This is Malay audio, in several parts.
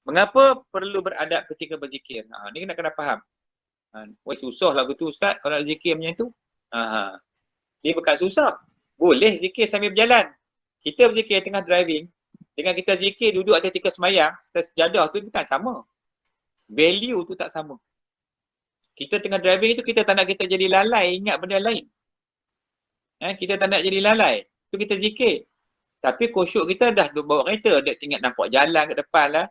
Mengapa perlu beradab ketika berzikir? Ni kena faham. Woi, susah lagu tu Ustaz kalau nak zikir macam tu. Dia bukan susah. Boleh zikir sambil berjalan. Kita berzikir tengah driving, dengan kita zikir duduk atas tikar semayang, sejadah tu bukan sama. Value tu tak sama. Kita tengah driving itu, kita tak nak kita jadi lalai ingat benda lain. Kita tak nak jadi lalai. Tu kita zikir. Tapi khusyuk kita dah bawa kereta, dia ingat nampak jalan kat depan lah.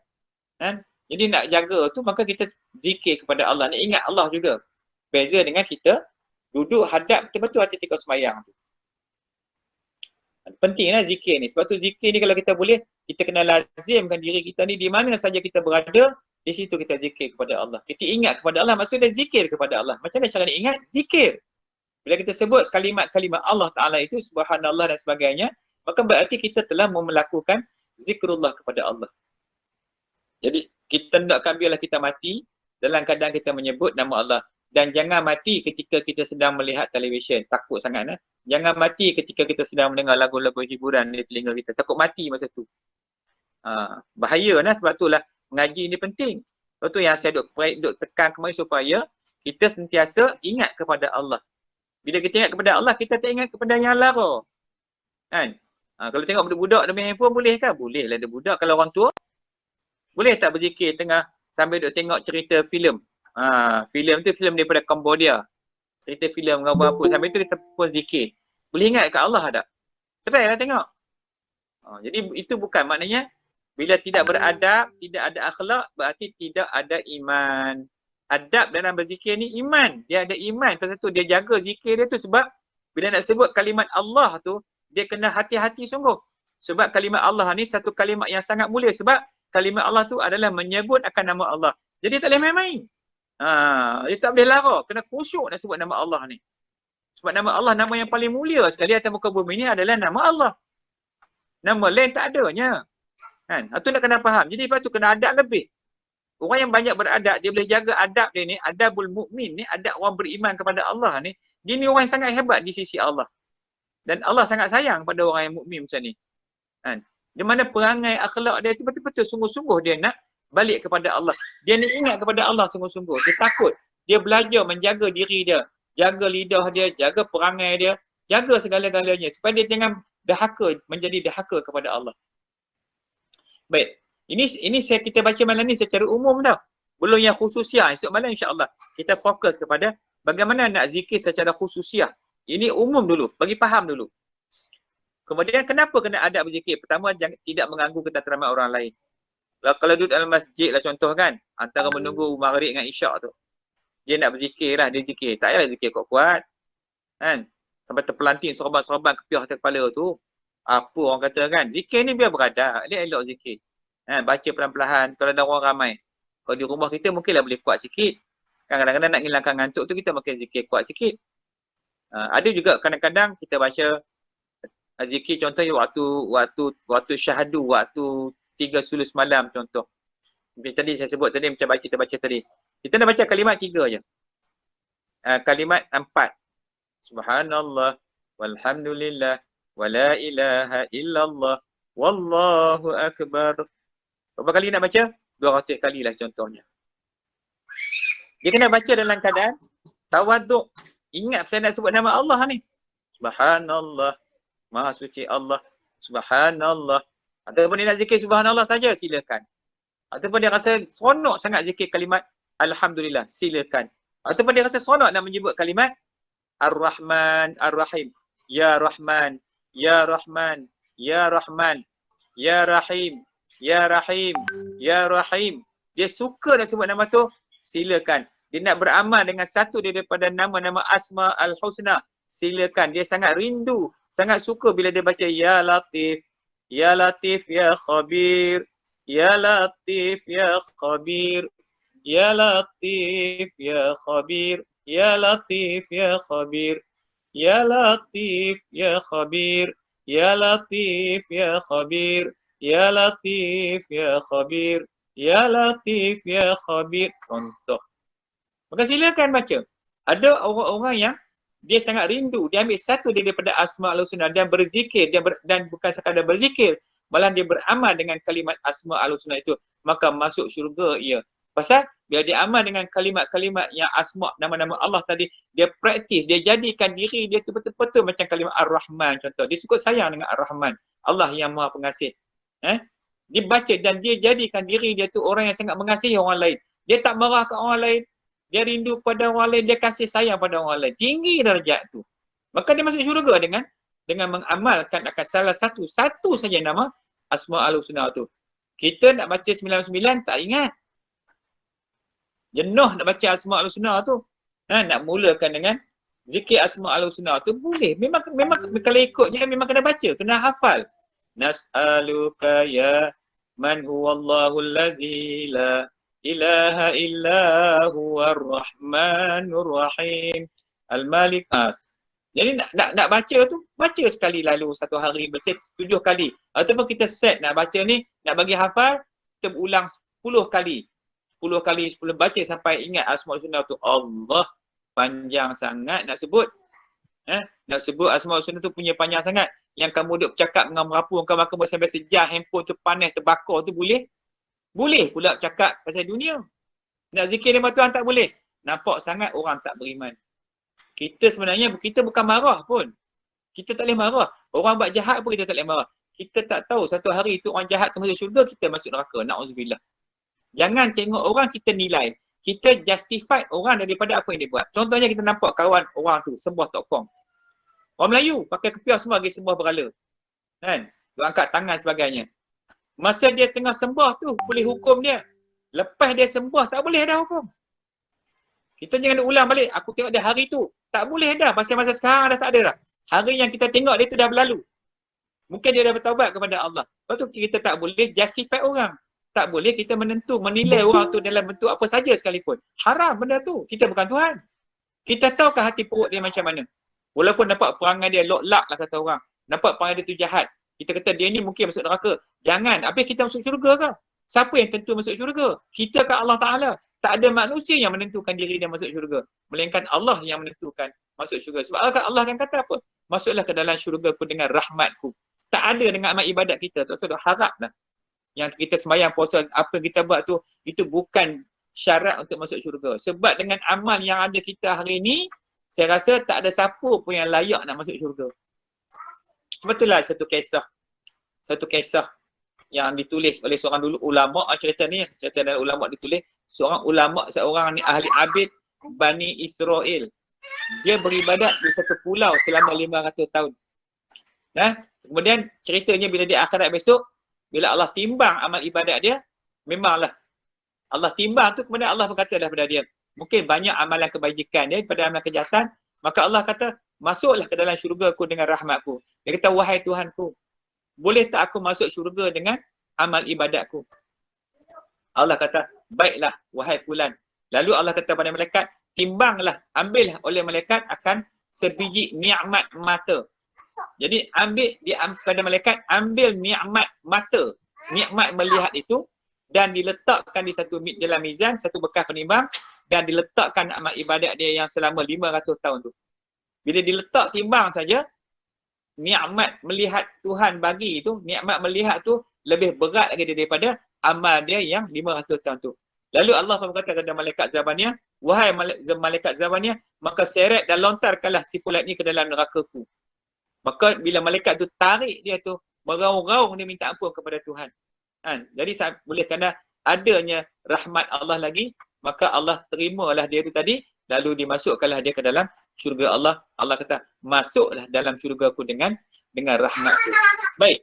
Jadi nak jaga tu, maka kita zikir kepada Allah. Nak ingat Allah juga. Beza dengan kita duduk hadap betul-betul hati tikar semayang tu. Pentinglah zikir ni. Sebab tu zikir ni kalau kita boleh, kita kena lazimkan diri kita ni di mana saja kita berada, di situ kita zikir kepada Allah. Kita ingat kepada Allah, maksudnya zikir kepada Allah. Macam mana cara nak ingat? Zikir. Bila kita sebut kalimat-kalimat Allah Ta'ala itu, subhanallah dan sebagainya, maka berarti kita telah melakukan zikrullah kepada Allah. Jadi kita hendakkan biarlah kita mati dalam keadaan kita menyebut nama Allah. Dan jangan mati ketika kita sedang melihat televisyen. Takut sangat. Jangan mati ketika kita sedang mendengar lagu-lagu hiburan di telinga kita. Takut mati masa tu. Bahaya lah, sebab itulah mengaji ni penting. Sebab tu yang saya duk tekan kemarin supaya kita sentiasa ingat kepada Allah. Bila kita ingat kepada Allah, kita tak ingat kepada yang lara. Kalau tengok budak-budak dia main handphone, boleh kan? Boleh lah dia budak. Kalau orang tua, boleh tak berzikir tengah sambil duk tengok cerita filem? Filem tu filem daripada Cambodia. Cerita filem gambar apa. Sambil tu kita pun zikir. Boleh ingat kat Allah tak? Sedai lah tengok. Jadi itu bukan maknanya bila tidak beradab, tidak ada akhlak, berarti tidak ada iman. Adab dalam berzikir ni iman. Dia ada iman. Pasal tu dia jaga zikir dia tu, sebab bila nak sebut kalimat Allah tu, dia kena hati-hati sungguh. Sebab kalimat Allah ni satu kalimat yang sangat mulia. Sebab kalimat Allah tu adalah menyebut akan nama Allah. Jadi tak boleh main-main. Dia tak boleh lara. Kena khusyuk nak sebut nama Allah ni. Sebab nama Allah, nama yang paling mulia sekali atas muka bumi ni adalah nama Allah. Nama lain tak adanya. Itu nak kena faham. Jadi lepas tu kena adab lebih. Orang yang banyak beradab, dia boleh jaga adab dia ni, adabul mukmin ni, adab orang beriman kepada Allah ni, dia ni orang yang sangat hebat di sisi Allah. Dan Allah sangat sayang pada orang yang mukmin macam ni. Di mana perangai akhlak dia tu betul-betul sungguh-sungguh dia nak balik kepada Allah. Dia ni ingat kepada Allah sungguh-sungguh. Dia takut. Dia belajar menjaga diri dia. Jaga lidah dia, jaga perangai dia, jaga segala-galanya. Supaya dia jangan dahaka, menjadi dahaka kepada Allah. Baik. Ini kita baca malam ni secara umum tau. Belum yang khususiah. Esok malam insya-Allah kita fokus kepada bagaimana nak zikir secara khususiah. Ini umum dulu, bagi faham dulu. Kemudian kenapa kena adab berzikir? Pertama, tidak mengganggu ketenteraman orang lain. Kalau duduk dalam masjid lah contoh kan, antara menunggu maghrib dengan isyak tu, dia nak berzikir lah, dia zikir. Tak payahlah zikir kuat-kuat. Sampai terpelanting serban-serban kepiah atas kepala tu. Apa orang kata kan? Zikir ni biar beradab, dia elok zikir. Baca pelan-pelan, kalau ada orang ramai. Kalau di rumah kita mungkinlah boleh kuat sikit. Kadang-kadang nak hilangkan ngantuk tu kita mungkin zikir kuat sikit. Ada juga kadang-kadang kita baca zikir contohnya waktu syahadu, waktu 3 sulus malam contoh. Tadi saya sebut tadi macam kita baca tadi. Kita nak baca kalimat 3 je. Kalimat 4. Subhanallah walhamdulillah wala ilaha illallah wallahu akbar. Berapa kali nak baca? 200 kali lah contohnya. Dia kena baca dalam keadaan tawaduk. Ingat saya nak sebut nama Allah ni. Subhanallah. Maha suci Allah. Subhanallah. Ataupun dia nak zikir subhanallah saja, silakan. Ataupun dia rasa seronok sangat zikir kalimat alhamdulillah, silakan. Ataupun dia rasa seronok nak menyebut kalimat Ar-Rahman, Ar-Rahim. Ya Rahman, Ya Rahman, Ya Rahman, Ya Rahim, Ya Rahim, Ya Rahim. Dia suka nak sebut nama tu, silakan. Dia nak beramal dengan satu daripada nama-nama Asma Al-Husna, silakan. Dia sangat rindu, sangat suka bila dia baca Ya Latif, Ya Latif, Ya Khabir, Ya Latif, Ya Khabir, Ya Latif, Ya Khabir, Ya Latif, Ya Khabir, Ya Latif, Ya Khabir, Ya Latif, Ya Khabir, Ya Latif, Ya Khabir, Ya Latif, Ya Khabir. Contoh. Maka silakan baca. Ada orang-orang yang dia sangat rindu, dia ambil satu daripada Asma'ul Husna dan berzikir, dan bukan sekadar berzikir, malah dia beramal dengan kalimat Asma'ul Husna itu. maka masuk syurga ia. Pasal bila dia amal dengan kalimat-kalimat yang asma' nama-nama Allah tadi, dia praktis, dia jadikan diri dia tu betul-betul macam kalimat Ar-Rahman contoh. Dia suka sayang dengan Ar-Rahman, Allah yang Maha Pengasih. Dia baca dan dia jadikan diri dia tu orang yang sangat mengasihi orang lain. Dia tak marah ke orang lain, dia rindu pada orang lain, dia kasih sayang pada orang lain. Tinggi darjat tu. Maka dia masuk syurga dengan mengamalkan akan salah satu saja nama Asma'ul Husna tu. Kita nak baca 99 tak ingat. Jenuh nak baca Asma'ul Husna tu. Nak mulakan dengan zikir Asma'ul Husna tu boleh. Memang kalau ikutnya memang kena baca, kena hafal. Nas'aluka ya man huwallahul ladzi la ilaha illa huwar rahmanur rahim al-malik. Jadi nak baca tu, baca sekali lalu satu hari, baca 7 kali. Ataupun kita set nak baca ni, nak bagi hafal, kita ulang 10 kali. 10 kali, 10 baca sampai ingat Asma'ul Husna tu. Allah, panjang sangat nak sebut. Nak sebut Asma'ul Husna tu punya panjang sangat. Yang kamu duduk bercakap dengan merapu, kamu sampai sejam, handphone tu panas, terbakar tu boleh? Boleh pula cakap pasal dunia. Nak zikir nama Tuhan tak boleh. Nampak sangat orang tak beriman. Kita sebenarnya, kita bukan marah pun. Kita tak boleh marah. Orang buat jahat pun kita tak boleh marah. Kita tak tahu satu hari itu orang jahat tu masuk syurga, kita masuk neraka. Na'udzubillah. Jangan tengok orang kita nilai. Kita justify orang daripada apa yang dia buat. Contohnya kita nampak kawan orang tu sembah tokong. Orang Melayu pakai kepiah semua lagi sembah berhala. Kan? Dia angkat tangan sebagainya. Masa dia tengah sembah tu boleh hukum dia. Lepas dia sembah tak boleh dah hukum. Kita jangan ulang balik. Aku tengok dia hari tu. Tak boleh dah. Pasal masa sekarang dah tak ada dah. Hari yang kita tengok dia tu dah berlalu. Mungkin dia dah bertaubat kepada Allah. Lepas tu kita tak boleh justify orang. Tak boleh kita menilai orang tu dalam bentuk apa saja sekalipun. Haram benda tu. Kita bukan Tuhan. Kita tahukah hati perut dia macam mana. Walaupun nampak perangai dia lock-lock lah kata orang. Nampak perangai dia tu jahat. Kita kata dia ni mungkin masuk neraka. Jangan. Habis kita masuk syurga ke? Siapa yang tentu masuk syurga? Kita ke Allah Ta'ala? Tak ada manusia yang menentukan diri dia masuk syurga. Melainkan Allah yang menentukan masuk syurga. Sebab Allah akan kata apa? Masuklah ke dalam syurga ku dengan rahmatku. Tak ada dengan amal ibadat kita. Tak usah harap lah. Yang kita sembahyang puasa, apa kita buat tu, itu bukan syarat untuk masuk syurga. Sebab dengan amal yang ada kita hari ni, saya rasa tak ada siapa pun yang layak nak masuk syurga. Sebetulnya satu kisah yang ditulis oleh seorang dulu ulama, cerita dalam ulama ditulis. Seorang ulama, seorang ni ahli abid Bani Israel. Dia beribadat di satu pulau selama 500 tahun. Kemudian ceritanya bila dia akhirat besok, bila Allah timbang amal ibadat dia, memanglah Allah timbang tu, kemudian Allah berkata kepada dia, mungkin banyak amalan kebajikan dia daripada amalan kejahatan, maka Allah kata, masuklah ke dalam syurga-Ku dengan rahmat-Ku. Dia kata, wahai Tuhan-Ku, boleh tak aku masuk syurga dengan amal ibadat-Ku? Allah kata, baiklah wahai fulan. Lalu Allah kata pada malaikat, timbanglah, ambillah oleh malaikat akan sebiji nikmat mata. Jadi ambil dia pada malaikat, ambil nikmat mata, nikmat melihat itu, dan diletakkan di satu dalam mizan, satu bekas penimbang, dan diletakkan amal ibadat dia yang selama 500 tahun tu. Bila diletak timbang saja, nikmat melihat Tuhan bagi itu, nikmat melihat tu lebih berat lagi daripada amal dia yang 500 tahun tu. Lalu Allah berkata kepada malaikat Zabaniyah, wahai malaikat Zabaniyah, maka seret dan lontarkanlah si fulan ni ke dalam neraka-Ku. Maka bila malaikat tu tarik dia tu, meraung-raung dia minta ampun kepada Tuhan. Jadi boleh kerana adanya rahmat Allah lagi, maka Allah terimalah dia tu tadi, lalu dimasukkanlah dia ke dalam syurga Allah. Allah kata, masuklah dalam syurga-Ku dengan rahmat-Ku. Baik.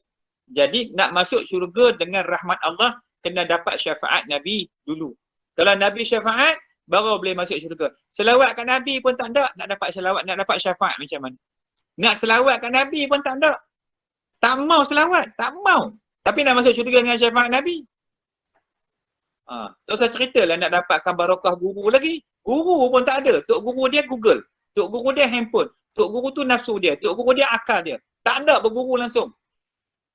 Jadi nak masuk syurga dengan rahmat Allah, kena dapat syafaat Nabi dulu. Kalau Nabi syafaat, baru boleh masuk syurga. Selawat kat Nabi pun tak ada, nak dapat selawat, nak dapat syafaat macam mana? Nak selawat kat Nabi pun tak ada. Tak mau selawat, tak mau. Tapi nak masuk syurga dengan syafaat Nabi. Tak usah cerita lah nak dapatkan barakah guru lagi. Guru pun tak ada. Tok guru dia Google. Tok guru dia handphone. Tok guru tu nafsu dia. Tok guru dia akal dia. Tak ada berguru langsung.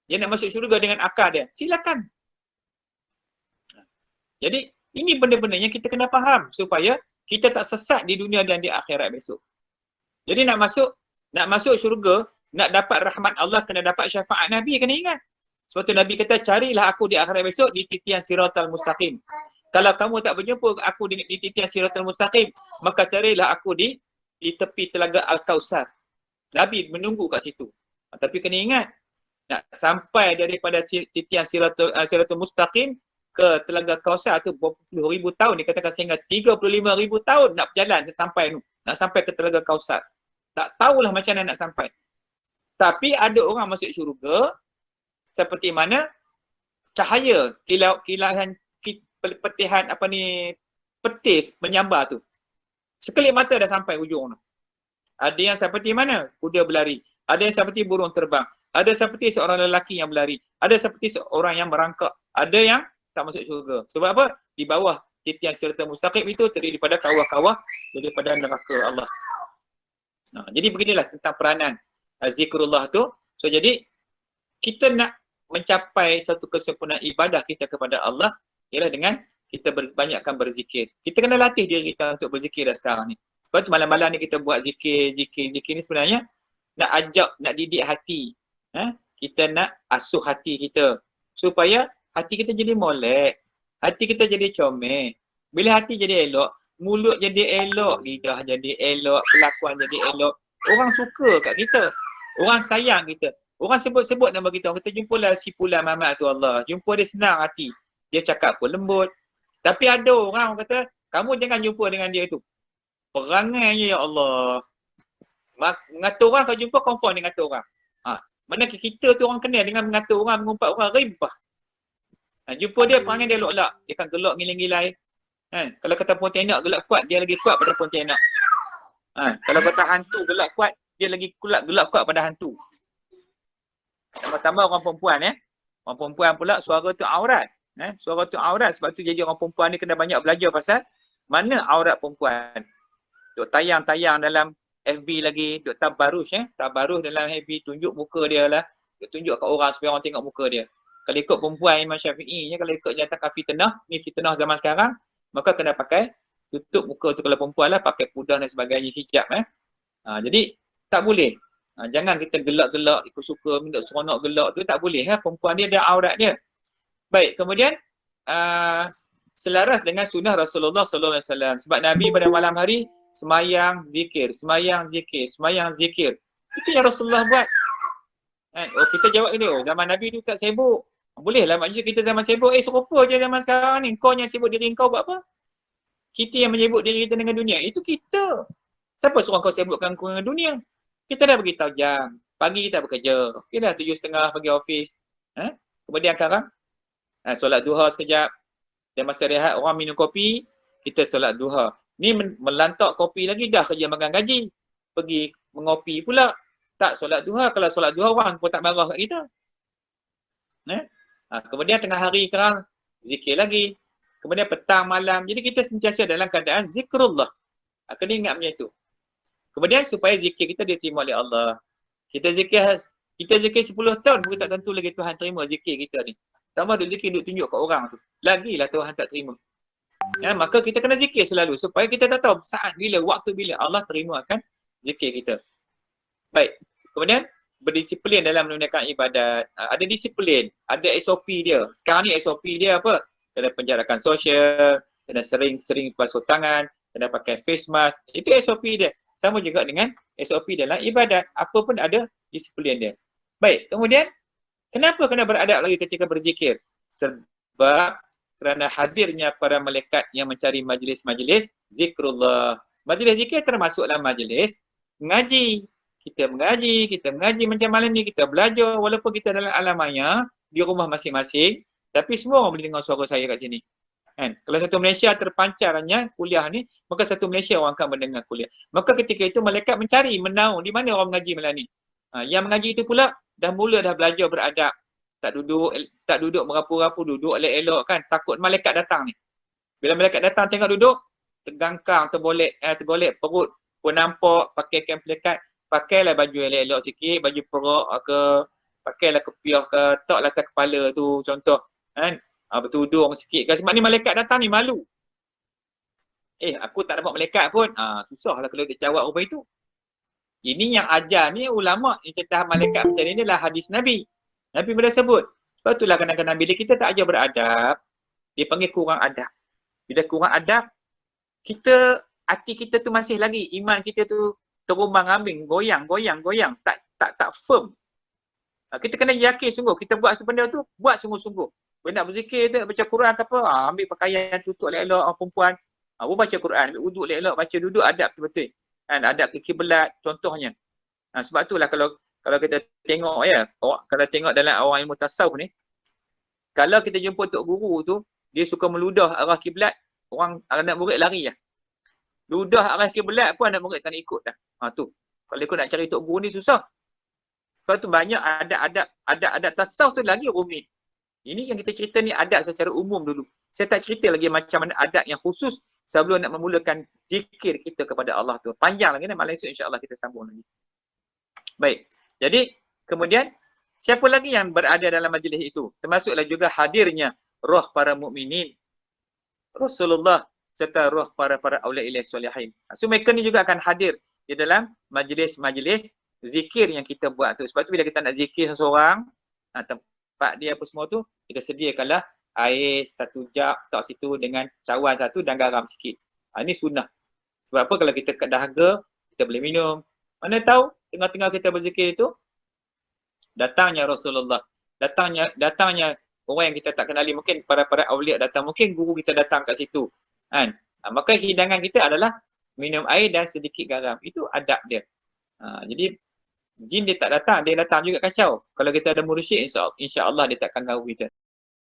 Dia nak masuk syurga dengan akal dia. Silakan. Jadi, ini benda-benda yang kita kena faham supaya kita tak sesat di dunia dan di akhirat besok. Jadi nak masuk syurga, nak dapat rahmat Allah, kena dapat syafaat Nabi, kena ingat. Sebab tu Nabi kata, carilah aku di akhirat besok di titian siratal mustaqim. Kalau kamu tak berjumpa aku di titian siratal mustaqim, maka carilah aku di tepi telaga Al-Kausar. Nabi menunggu kat situ. Tapi kena ingat, nak sampai daripada titian siratul mustaqim ke telaga Kausar tu berpuluh ribu tahun, dikatakan sehingga 35,000 tahun nak berjalan sampai tu, nak sampai ke telaga Kausar. Tak tahulah macam mana nak sampai. Tapi ada orang masuk syurga seperti mana cahaya kilahan petihan petis menyambar tu. Sekelip mata dah sampai ujung tu. Ada yang seperti mana? Kuda berlari. Ada yang seperti burung terbang. Ada seperti seorang lelaki yang berlari. Ada seperti seorang yang merangkak. Ada yang tak masuk syurga. Sebab apa? Di bawah titian siratal mustaqim itu terdiri daripada kawah-kawah daripada neraka Allah. Nah, jadi beginilah tentang peranan zikrullah tu. So jadi kita nak mencapai satu kesempurnaan ibadah kita kepada Allah ialah dengan kita banyakkan berzikir. Kita kena latih diri kita untuk berzikir dah sekarang ni. Sebab tu malam-malam ni kita buat zikir ni sebenarnya nak ajak, nak didik hati. Kita nak asuh hati kita supaya hati kita jadi molek, hati kita jadi comel. Bila hati jadi elok, mulut jadi elok, lidah jadi elok, kelakuan jadi elok, orang suka kat kita, orang sayang kita. Orang sebut-sebut nama kita, orang kata jumpalah si Fulan Mamat tu Allah. Jumpa dia senang hati. Dia cakap pun lembut. Tapi ada orang kata, kamu jangan jumpa dengan dia tu. Perangainya ya Allah. Mengatur orang kalau jumpa confirm dia ngatur orang. Mana kita tu orang kenal dengan mengatur orang, mengumpat orang, rimpah. Jumpa dia, perangai dia elok-elok. Dia akan gelak ngilai-ngilai. Kalau kata pontianak gelak kuat, dia lagi kuat pada pontianak. Kalau kata hantu gelak kuat, dia lagi gelak kuat pada hantu. Tambah-tambah orang perempuan Orang perempuan pula suara tu aurat. Suara tu aurat, sebab tu jadi orang perempuan ni kena banyak belajar pasal mana aurat perempuan. Duk tayang-tayang dalam FB lagi, duk tabarus tabarus dalam FB, tunjuk muka dia lah. Duk tunjuk kat orang supaya orang tengok muka dia. Kalau ikut perempuan Imam Syafi'i, kalau ikut nyatakan fitnah, ni fitnah zaman sekarang, maka kena pakai tutup muka tu kalau perempuan lah, pakai pudar dan sebagainya, hijab jadi tak boleh. Jangan kita gelak-gelak, ikut suka, minta seronok gelak tu, tak boleh. Perempuan dia ada aurat dia. Baik, kemudian selaras dengan sunnah Rasulullah SAW. Sebab Nabi pada malam hari semayang zikir, semayang zikir, semayang zikir. Itu yang Rasulullah buat. Kita jawab ini, zaman Nabi tu tak sibuk. Boleh lah, maknanya kita zaman sibuk. Serupa je zaman sekarang ni. Kau yang sibuk diri kau buat apa? Kita yang menyibuk diri kita dengan dunia. Itu kita. Siapa suruh kau sibukkan kau dengan dunia? Kita dah beritahu jam. Pagi kita bekerja. Okey dah 7.30 pergi office. Kemudian sekarang solat duha sekejap. Dan masa rehat orang minum kopi, kita solat duha. Ni melantak kopi lagi dah kerja makan gaji. Pergi mengopi pula. Tak solat duha. Kalau solat duha orang pun tak marah kat kita. Kemudian tengah hari sekarang zikir lagi. Kemudian petang malam. Jadi kita sentiasa dalam keadaan zikrullah. Kena ingat macam itu. Kemudian supaya zikir kita diterima oleh Allah. Kita zikir 10 tahun pun tak tentu lagi Tuhan terima zikir kita ni. Tambah duk zikir, duk tunjuk kat orang tu. Lagilah Tuhan tak terima. Maka kita kena zikir selalu supaya kita tak tahu saat bila, waktu bila Allah terima akan zikir kita. Baik. Kemudian berdisiplin dalam menunaikan ibadat. Ada disiplin, ada SOP dia. Sekarang ni SOP dia apa? Kena penjarakan sosial, kena sering basuh tangan, kena pakai face mask. Itu SOP dia. Sama juga dengan SOP dalam ibadat. Apa pun ada disiplin dia. Baik, kemudian kenapa kena beradab lagi ketika berzikir? Sebab kerana hadirnya para malaikat yang mencari majlis-majlis zikrullah. Majlis zikir termasuklah majlis mengaji. Kita mengaji macam malam ni kita belajar walaupun kita dalam alam maya di rumah masing-masing, tapi semua orang boleh dengar suara saya kat sini. Kalau satu Malaysia terpancarnya kuliah ni, maka satu Malaysia orang akan mendengar kuliah. Maka ketika itu malaikat mencari, menaung di mana orang mengaji malam ni. Yang mengaji itu pula dah belajar beradab. Tak duduk merapu-rapu, duduk elok-elok kan. Takut malaikat datang ni. Bila malaikat datang tengok duduk, tergangkang, tergolek perut pun nampak, pakai kain pelikat, pakailah baju elok-elok sikit, baju perok ke, pakailah kepiah ke, taklah atas kepala tu contoh kan. Bertudung sikit kan. Sebab ni malaikat datang ni malu. Aku tak dapat malaikat pun. Susahlah kalau dia jawab rupa itu. Ini yang ajar ni ulama' yang cerita malaikat macam ni adalah hadis Nabi. Nabi pada sebut. Sebab itulah kadang-kadang bila kita tak ajar beradab, dia panggil kurang adab. Bila kurang adab, hati kita tu masih lagi, iman kita tu terumbang-ambing, goyang, tak firm. Kita kena yakin sungguh, kita buat satu benda tu, buat sungguh-sungguh. Bila nak berzikir tu, baca Quran ke apa, ambil pakaian tutup elok-elok, orang perempuan, baca Quran, ambil wuduk elok-elok, baca duduk adab betul-betul. Kan, adab ke kiblat contohnya. Sebab itulah kalau kita tengok ya, kalau tengok dalam orang ilmu tasawuf ni, kalau kita jumpa tok guru tu, dia suka meludah arah kiblat, orang anak murid lari lah. Ludah arah kiblat pun anak murid tak nak ikut dah. Tu. Kalau ikut nak cari tok guru ni susah. Sebab tu banyak adab tasawuf tu lagi rumit. Ini yang kita cerita ni adab secara umum dulu. Saya tak cerita lagi macam mana adab yang khusus sebelum nak memulakan zikir kita kepada Allah tu. Panjang lagi, malam esok insya-Allah kita sambung lagi. Baik. Jadi kemudian siapa lagi yang berada dalam majlis itu? Termasuklah juga hadirnya roh para mukminin, Rasulullah serta roh para auliya solehin. So mereka ni juga akan hadir di dalam majlis-majlis zikir yang kita buat tu. Sebab tu bila kita nak zikir seseorang, tempat dia apa semua tu, kita sediakanlah air satu jug tak situ dengan cawan satu dan garam sikit. Ini sunnah. Sebab apa, kalau kita dahaga, kita boleh minum. Mana tahu tengah-tengah kita berzikir itu datangnya Rasulullah, datangnya orang yang kita tak kenali, mungkin para awliya datang, mungkin guru kita datang kat situ. Kan? Maka hidangan kita adalah minum air dan sedikit garam. Itu adab dia. Jadi jin dia tak datang, dia datang juga kacau. Kalau kita ada mursyid, insya-Allah dia takkan ganggu kita.